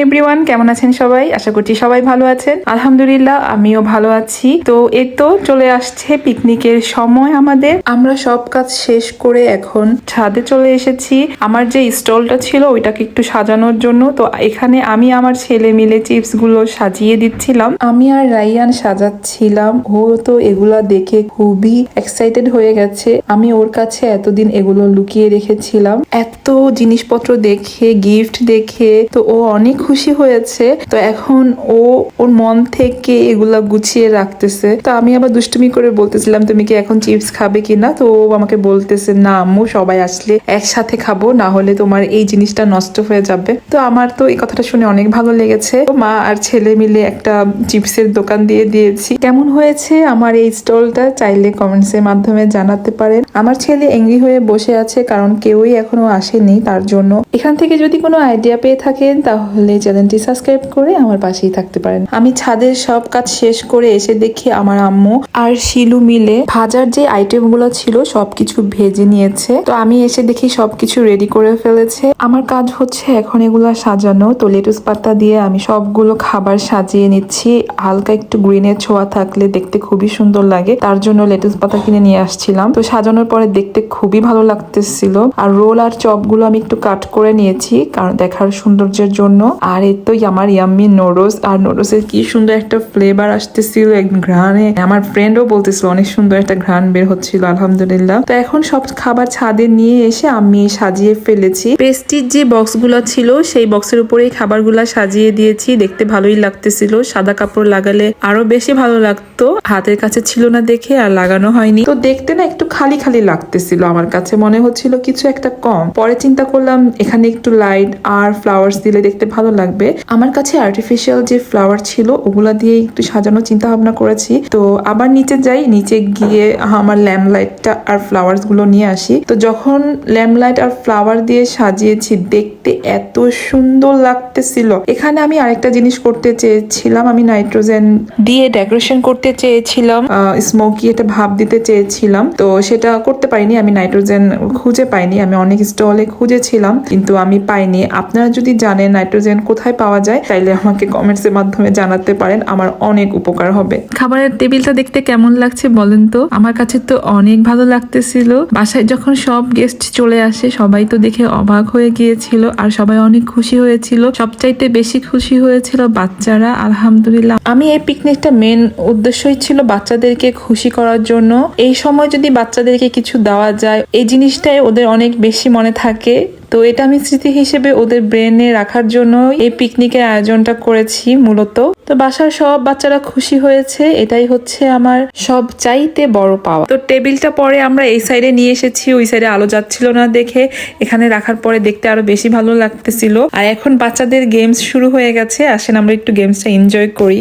Everyone, কেমন আছেন সবাই? আশা করছি সবাই ভালো আছেন। আলহামদুলিল্লাহ আমিও ভালো আছি। তো এই তো চলে আসছে পিকনিকের সময় আমাদের। আমরা সব কাজ শেষ করে এখন ছাদে চলে এসেছি আমার যে স্টলটা ছিল ওইটাকে একটু সাজানোর জন্য। তো এখানে আমি আমার ছেলে মিলে চিপস গুলো সাজিয়ে দিচ্ছিলাম। আমি আর রাইয়ান সাজাচ্ছিলাম। ও তো এগুলা দেখে খুবই এক্সাইটেড হয়ে গেছে। আমি ওর কাছে এতদিন এগুলো লুকিয়ে রেখেছিলাম। এত জিনিসপত্র দেখে, গিফট দেখে তো ও অনেক খুশি হয়েছে। তো এখন ও ওর মন থেকে এগুলা গুছিয়ে রাখতেছে। তো আমি আবার দুষ্টুমি করে বলতেছিলাম তুমি কি এখন চিপস খাবে কিনা? তো ও আমাকে বলতেছে না আম্মু, সবাই আসলে একসাথে খাবো, না হলে তোমার এই জিনিসটা নষ্ট হয়ে যাবে। তো আমার তো এই কথাটা শুনে অনেক ভালো লেগেছে। মা আর ছেলে মিলে একটা চিপসের দোকান দিয়ে দিয়েছি। কেমন হয়েছে আমার এই স্টলটা চাইলে কমেন্টস এর মাধ্যমে জানাতে পারেন। আমার ছেলে এঙ্গ্রি হয়ে বসে আছে কারণ কেউই এখনো আসেনি তার জন্য। এখান থেকে যদি কোনো আইডিয়া পেয়ে থাকেন তাহলে চ্যানেলটি সাবস্ক্রাইব করে আমার পাশেই থাকতে পারেন। আমি ছাদের সব কাজ শেষ করে এসে দেখি আমার আম্মু আর শিলু মিলে ভাজার যে আইটেম গুলো ছিল সবকিছু ভেজে নিয়েছে। তো আমি এসে দেখি সবকিছু রেডি করে ফেলেছে। আমার কাজ হচ্ছে এখন এগুলা সাজানো। তো লেটুস পাতা দিয়ে আমি সবগুলো খাবার সাজিয়ে নিচ্ছি। হালকা একটু গ্রিনের ছোঁয়া থাকলে দেখতে খুবই সুন্দর লাগে, তার জন্য লেটুস পাতা কিনে নিয়ে আসছিলাম। তো সাজানোর পরে দেখতে খুবই ভালো লাগতেছিল। আর রোল আর চপগুলো আমি একটু কাট করে নিয়েছি কারণ দেখার সৌন্দর্যের জন্য। আর এই তো আমার ইয়াম্মি নুডলস, আর নুডলসের কি সুন্দর একটা ফ্লেভার আসতেছিল ঘ্রাণে। আমার ফ্রেন্ডও বলতেছিল অনেক সুন্দর একটা ঘ্রাণ বের হচ্ছিল। আলহামদুলিল্লাহ। তো এখন সব খাবার ছাদে নিয়ে এসে আমি সাজিয়ে ফেলেছি। প্রেস্টিজ যে বক্সগুলো ছিল সেই বক্সের উপরেই খাবারগুলা সাজিয়ে দিয়েছি। দেখতে ভালোই লাগতেছিল। সাদা কাপড় লাগালে আরো বেশি ভালো লাগতো। হাতের কাছে ছিল না দেখে আর লাগানো হয়নি। তো দেখতে না একটু খালি খালি লাগতেছিল, আমার কাছে মনে হচ্ছিল কিছু একটা কম। পরে চিন্তা করলাম এখানে একটু লাইট আর ফ্লাওয়ার্স দিলে দেখতে ভালো লাগবে। আমার কাছে আর্টিফিশিয়াল যে ফ্লাওয়ার ছিল ওগুলা দিয়ে একটু সাজানোর চিন্তা ভাবনা করেছি। তো আবার নিচে যাই, নিচে গিয়ে আমার ল্যাম্প লাইটটা আর ফ্লাওয়ার্স গুলো নিয়ে আসি। তো যখন ল্যাম্প লাইট আর ফ্লাওয়ার দিয়ে সাজিয়েছি দেখতে এত সুন্দর লাগতেছিল। এখানে আমি আরেকটা জিনিস করতে চেয়েছিলাম, আমি নাইট্রোজেন দিয়ে ডেকোরেশন করতে চেয়েছিলাম, স্মোকি একটা ভাব দিতে চেয়েছিলাম। তো সেটা করতে পারিনি, আমি নাইট্রোজেন খুঁজে পাইনি। আমি অনেক স্টলে খুঁজেছিলাম কিন্তু আমি পাইনি। আপনারা যদি জানেন নাইট্রোজেন কোথায় পাওয়া যায় তাইলে আমাকে কমেন্টস এর মাধ্যমে জানাতে পারেন, আমার অনেক উপকার হবে। খাবারের টেবিলটা দেখতে কেমন লাগছে বলেন তো? আমার কাছে তো অনেক ভালো লাগতেছিল। বাসায় যখন সব গেস্ট চলে আসে সবাই তো দেখে অবাক হয়ে গিয়েছিল আর সবাই অনেক খুশি হয়েছিল। সবচাইতে বেশি খুশি হয়েছিল বাচ্চারা। আলহামদুলিল্লাহ। আমি এই পিকনিকটা মেন উদ্দেশ্যই ছিল বাচ্চাদেরকে খুশি করার জন্য। এই সময় যদি বাচ্চাদেরকে কিছু দেওয়া যায় এই জিনিসটাই ওদের অনেক বেশি মনে থাকে। তো এটা আমি স্মৃতি হিসেবে ওদের ব্রেনে রাখার জন্য এই পিকনিকের আয়োজনটা করেছি মূলত। তো বাসার সব বাচ্চারা খুশি হয়েছে, এটাই হচ্ছে আমার সব চাইতে বড় পাওয়া। তো টেবিলটা পরে আমরা এই সাইডে নিয়ে এসেছি, ওই সাইডে আলো যাচ্ছিল না দেখে এখানে রাখার পরে দেখতে আরো বেশি ভালো লাগতেছিল। আর এখন বাচ্চাদের গেমস শুরু হয়ে গেছে, আসেন আমরা একটু গেমসটা এনজয় করি।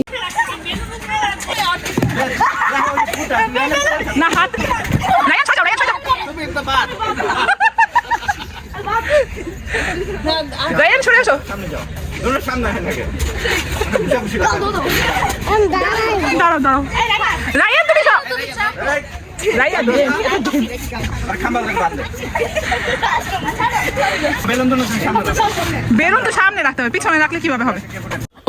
রায়ান সরে আসো, দাঁড়াও দাঁড়াও, রায়ান তুমি যাও, রায়ান বেলুন তো সামনে রাখতে হবে, পিছনে রাখলে কিভাবে হবে?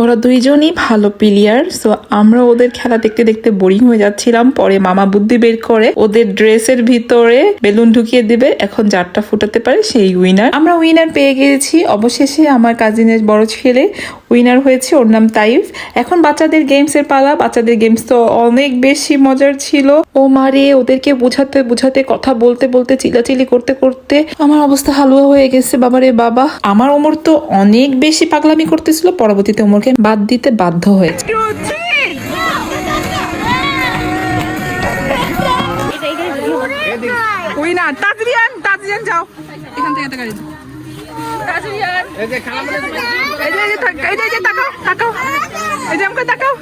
ওরা দুইজনই ভালো প্লেয়ার। সো আমরা ওদের খেলা দেখতে দেখতে বোরিং হয়ে যাচ্ছিলাম। পরে মামা বুদ্ধি বের করে ওদের ড্রেসের ভিতরে বেলুন ঢুকিয়ে দিবে, এখন যারটা ফুটাতে পারে সেই উইনার। আমরা উইনার পেয়ে গিয়েছি অবশেষে। আমার কাজিনের বড় ছেলে উইনার হয়েছে, ওর নাম তাইফ। এখন বাচ্চাদের গেমস এর পালা। বাচ্চাদের গেমস তো অনেক বেশি মজার ছিল। ও মারে ওদেরকে বুঝাতে বুঝাতে কথা বলতে বলতে চিল্লাচিল্লি করতে করতে আমার অবস্থা হালুয়া হয়ে গেছে। বাবারে বাবা, আমার ওমর তো অনেক বেশি পাগলামি করতেছিল, পরবর্তীতে ওমরকে বাদ দিতে বাধ্য হয়েছে। উইনার তাজরিয়ান, তাজরিয়ান যাও এখান থেকে। তাজরিয়ান এই যে খালা বলে, এই যে তাকাও তাকাও, এই যে আমাকে তাকাও।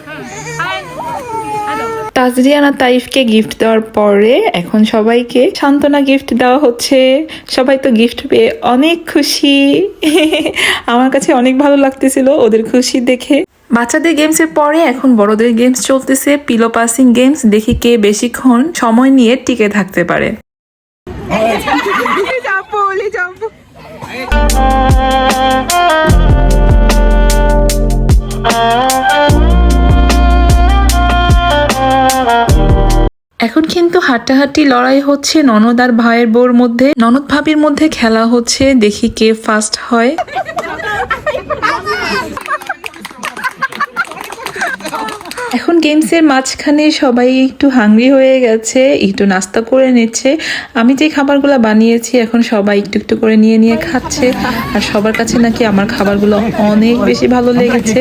তাজরিয়ান আর তাইফকে গিফট দেওয়ার পরে এখন সবাইকে সান্ত্বনা গিফট দেওয়া হচ্ছে। সবাই তো গিফট পেয়ে অনেক খুশি। আমার কাছে অনেক ভালো লাগতেছিল ওদের খুশি দেখে। বাচ্চাদের গেমস এর পরে এখন বড়দের গেমস চলতেছে, পিলো পাসিং গেমস। দেখি কে বেশিক্ষণ সময় নিয়ে টিকে থাকতে পারে। এখন কিন্তু হাড্ডাহাড্ডি লড়াই হচ্ছে ননদ আর ভাইয়ের বউর মধ্যে। ননদ ভাবির মধ্যে খেলা হচ্ছে, দেখি কে ফার্স্ট হয়। এখন গেমসের মাঝখানে সবাই একটু হাংরি হয়ে গেছে, একটু নাস্তা করে নিচ্ছে। আমি যে খাবারগুলো বানিয়েছি এখন সবাই একটু একটু করে নিয়ে নিয়ে খাচ্ছে, আর সবার কাছে নাকি আমার খাবারগুলো অনেক বেশি ভালো লেগেছে।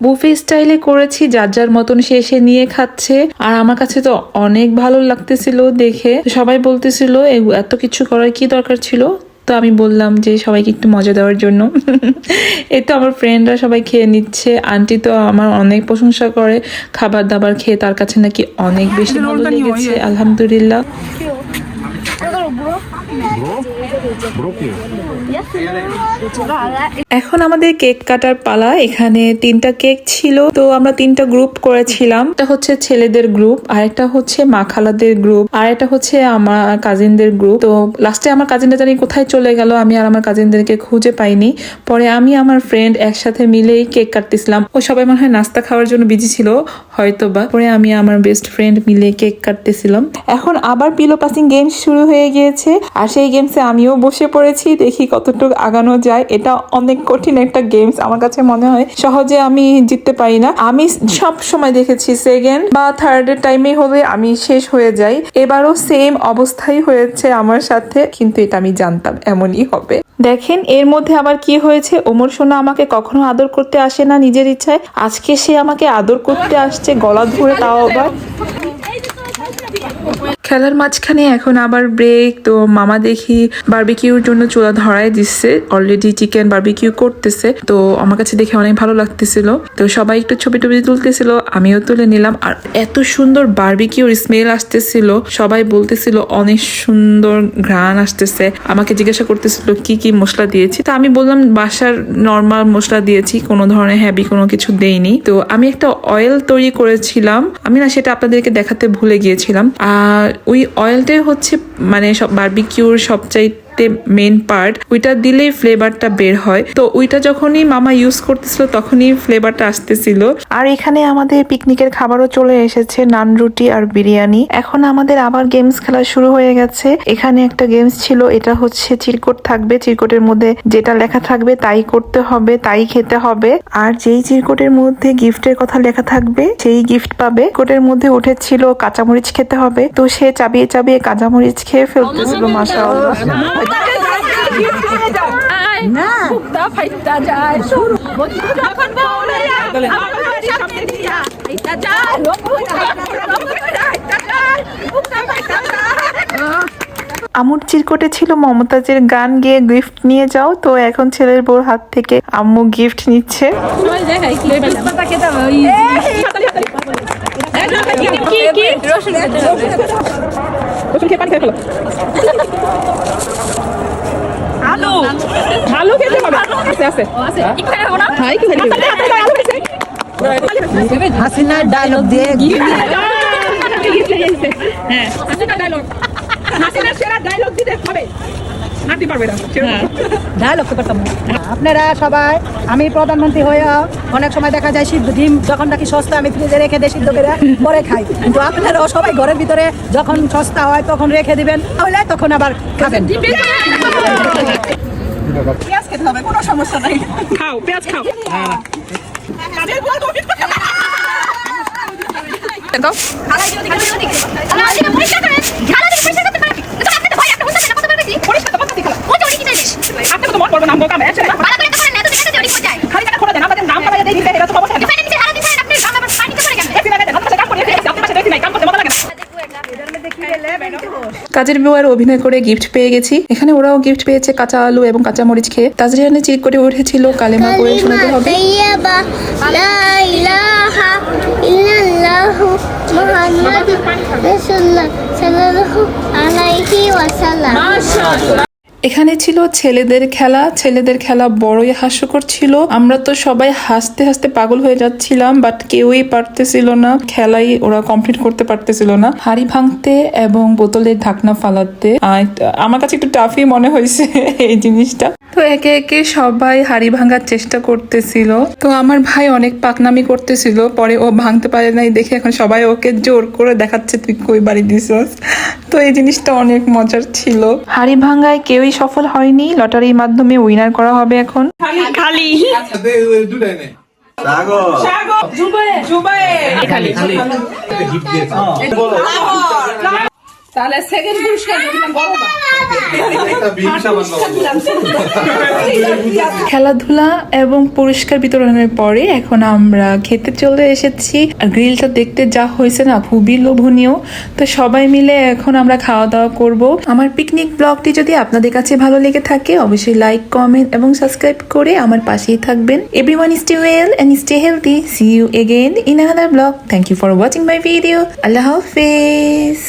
বুফে স্টাইলে করেছি, যার যার মতন সে এসে নিয়ে খাচ্ছে। আর আমার কাছে তো অনেক ভালো লাগতেছিল দেখে। সবাই বলতেছিল এত কিছু করার কি দরকার ছিল। তো আমি বললাম যে সবাইকে একটু মজা দেওয়ার জন্য। এই তো আমার ফ্রেন্ডরা সবাই খেয়ে নিচ্ছে। আন্টি তো আমার অনেক প্রশংসা করে খাবার দাবার খেয়ে, তার কাছে নাকি অনেক বেশি ভালো লেগেছে। আলহামদুলিল্লাহ। এখন আমাদের কেক কাটার পালা। এখানে 3টা কেক ছিল, তো আমরা 3টা গ্রুপ করেছিলাম। একটা হচ্ছে ছেলেদের গ্রুপ, আর একটা হচ্ছে মা খালাদের গ্রুপ, আর একটা হচ্ছে আমার কাজিনদের গ্রুপ। তো লাস্টে আমার কাজিনরা জানি কোথায় চলে গেল, আমি আর আমার কাজিনদেরকে খুঁজে পাইনি। পরে আমি আমার ফ্রেন্ড একসাথে মিলেই কেক কাটতেছিলাম। ও সবাই মনে হয় নাস্তা খাওয়ার জন্য বিজি ছিল হয়তোবা। পরে আমি আমার বেস্ট ফ্রেন্ড মিলে কেক কাটতেছিলাম। এখন আবার পিলো পাসিং গেম শুরু হয়ে গিয়েছে, আর সেই গেমসে আমিও বসে পড়েছি, দেখি কতটুকু আগানো যায়। এটা অনেক কঠিন একটা গেমস, আমার কাছে মনে হয় সহজে আমি জিততে পারি না। আমি সব সময় দেখেছি সেকেন্ড বা থার্ডের টাইমে হলে আমি শেষ হয়ে যাই। এবারও সেম অবস্থাই হয়েছে আমার সাথে, কিন্তু এটা আমি জানতাম এমনই হবে। দেখেন এর মধ্যে আবার কি হয়েছে। ওমর সোনা আমাকে কখনো আদর করতে আসে না নিজের ইচ্ছায়, আজকে সে আমাকে আদর করতে আসছে, গলা ধরে, তাও আবার। খেলার মাঝখানে এখন আবার ব্রেক। তো মামা দেখি বারবিকিউর জন্য চুলা ধরায় দিচ্ছে, অলরেডি চিকেন বারবিকিউ করতেছে। তো আমার কাছে দেখে অনেক ভালো লাগতেছিল। তো সবাই একটু ছবি টবি তুলতেছিল, আমিও তুলে নিলাম। আর এত সুন্দর বারবিকিউর স্মেল আসতেছিল, সবাই বলতেছিল অনেক সুন্দর ঘ্রাণ আসতেছে। আমাকে জিজ্ঞাসা করতেছিল কি কি মশলা দিয়েছি, তো আমি বললাম বাসার নর্মাল মশলা দিয়েছি, কোনো ধরনের হ্যাভি কোনো কিছু দেইনি। তো আমি একটা অয়েল তৈরি করেছিলাম, আমি না সেটা আপনাদেরকে দেখাতে ভুলে গিয়েছিলাম। আর ওই অয়েলটাই হচ্ছে মানে সব বারবিকিউর সবচাইতে মেন পার্ট, ওইটা দিলেই ফ্লেভারটা বের হয়। তো ওইটা যখনই মামা ইউজ করতেছিল তখনই ফ্লেভারটা আসতেছিল। আর এখানে আমাদের পিকনিকের খাবারও চলে এসেছে, নান রুটি আর বিরিয়ানি। এখন আমাদের আবার গেমস খেলা শুরু হয়ে গেছে। এখানে একটা গেমস ছিল, এটা হচ্ছে চিরকুট থাকবে, চিরকুটের মধ্যে যেটা লেখা থাকবে তাই করতে হবে, তাই খেতে হবে। আর যেই চিরকুটের মধ্যে গিফটের কথা লেখা থাকবে সেই গিফট পাবে। কোটের মধ্যে উঠেছিল কাঁচামরিচ খেতে হবে, তো সে চাবিয়ে চাবিয়ে কাঁচামরিচ খেয়ে ফেলতেছিল। মাশাআল্লাহ। আম্মুর চিরকুটে ছিল মমতাজের গান গেয়ে গিফট নিয়ে যাও। তো এখন ছেলের বউর হাত থেকে আম্মু গিফট নিচ্ছে। হাসিনা ডায়লগ দিয়ে আপনারা সবাই, আমি প্রধানমন্ত্রী হয়ে অনেক সময় দেখা যায় সিদ্ধ ডিম যখন নাকি সস্তা আমি ফ্রিজে রেখে দিয়ে সিদ্ধ করে পরে খাই, কিন্তু আপনারাও সবাই ঘরের ভিতরে যখন সস্তা হয় তখন রেখে দিবেন, তাহলে তখন আবার খাবেন। পেঁয়াজ খেতে হবে, কোনো সমস্যা নাই, খাও পেঁয়াজ খাও। কাজের বউয়ের অভিনয় করে গিফট পেয়ে গেছি। এখানে ওরাও গিফট পেয়েছে, কাঁচা আলু এবং কাঁচা মরিচ খেয়ে। তাজরিয়ানে চিট করে উঠেছিল কালেমা করে শোনাতে হবে। এখানে ছিল ছেলেদের খেলা বড়ই হাস্যকর ছিল। আমরা তো সবাই হাসতে হাসতে পাগল হয়ে যাচ্ছিলাম, বাট কেউই পারতেছিল না, খেলাই ওরা কমপ্লিট করতে পারতেছিল না। হাড়ি ভাঙতে এবং বোতলের ঢাকনা ফালাতে আমার কাছে একটু টাফই মনে হয়েছে এই জিনিসটা। তো একে একে সবাই হাড়ি ভাঙার চেষ্টা করতেছিল। তো আমার ভাই অনেক পাকনামি করতেছিল, পরে ও ভাঙতে পারে নাই দেখে এখন সবাই ওকে জোর করে দেখাচ্ছে তুই কই বাড়ি দিছস। তো এই জিনিসটা অনেক মজার ছিল। হাড়ি ভাঙায় কেউই সফল হয়নি, লটারির মাধ্যমে উইনার করা হবে এখন। খালি তাহলে সেকেন্ড পুরস্কার দিলাম বড় না খেলাধুলা এবং পুরস্কার বিতরণের পরে এখন আমরা খেতে চলে এসেছি। আর গ্রিলটা দেখতে যা হয়েছে না, খুবই লোভনীয়। তো সবাই মিলে এখন আমরা খাওয়া দাওয়া করব। আমার পিকনিক ব্লগটি যদি আপনাদের কাছে ভালো লেগে থাকে অবশ্যই লাইক, কমেন্ট এবং সাবস্ক্রাইব করে আমার পাশেই থাকবেন। Everyone stay well and stay healthy. See you again in another blog. Thank you for watching my video. আল্লাহ হাফেজ।